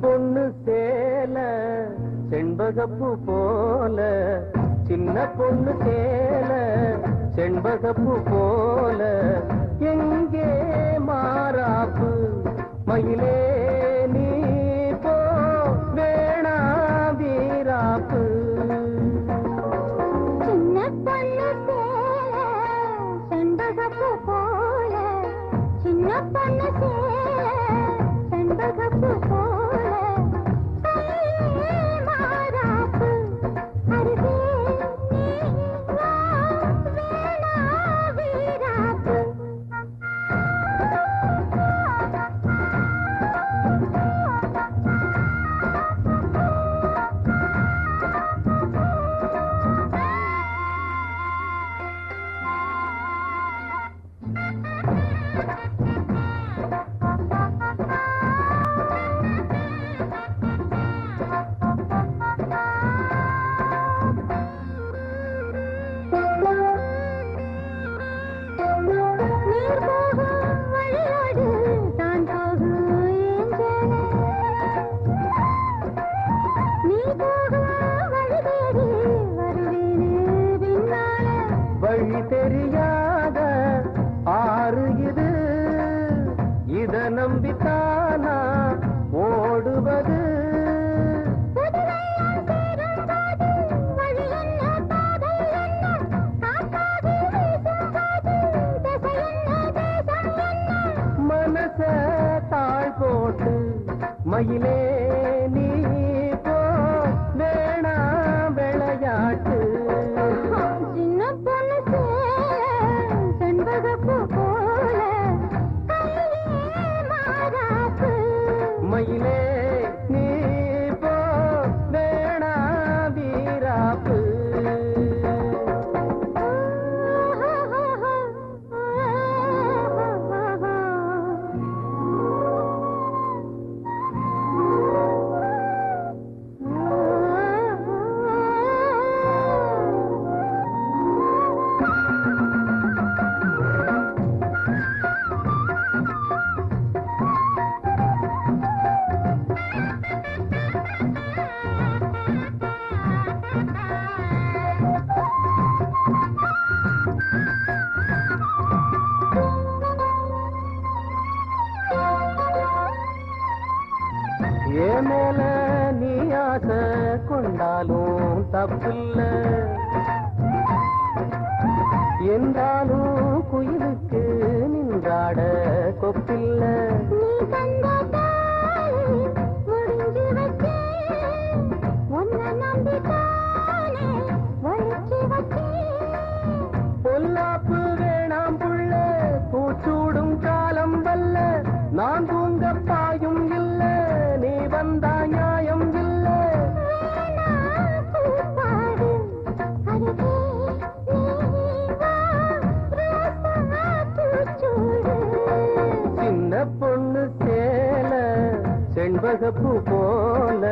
பொண்ணு சேல செண்பகப்பூ போல, சின்ன பொண்ணு சேல செண்பகப்பூ போல, எங்கே மாறாப்பு மயிலே நீ போ வேணா வீராப்பு. சின்ன பொண்ணு சேல செண்பகப்பூ போல, சின்ன பொண்ணு சேல செண்பகப்பூ போல, மாறாப்பு அருகே நீ வா வேணா வீராப்பு. வழி தெரியாத ஆறு இது, இத நம்பித்தானா ஓடுவது. மனச தாழ் போட்டு மயிலே நீ போ வேணா விளையாட்டு. சின்ன பொண்ணு சேல செண்பகப்பூ போல, மாறாப்பு மயிலே நீ போ வேணா வீராப்பு. ஏன் மேல நீ ஆசை கொண்டாலும் தப்பில்ல, என்றாலும் குயிலுக்கு நின்றாட கொப்பில்ல. நீ தந்தாய் முடிஞ்சு வச்சே, உன்னை நம்பித்தானே ஒழிச்சு வச்சே. பொல்லாப்பு வேணாம் புள்ள, பூச்சூடும் காலம் வல்ல, நான் தூங்க பாயும் இல்ல, நீ வந்தா நியாயம் இல்ல. வேணா பூப்பாடு அருகே நீ வா ரோசா பூச்சூடு. சின்ன பொண்ணு சேல செண்பகப்பூ போல,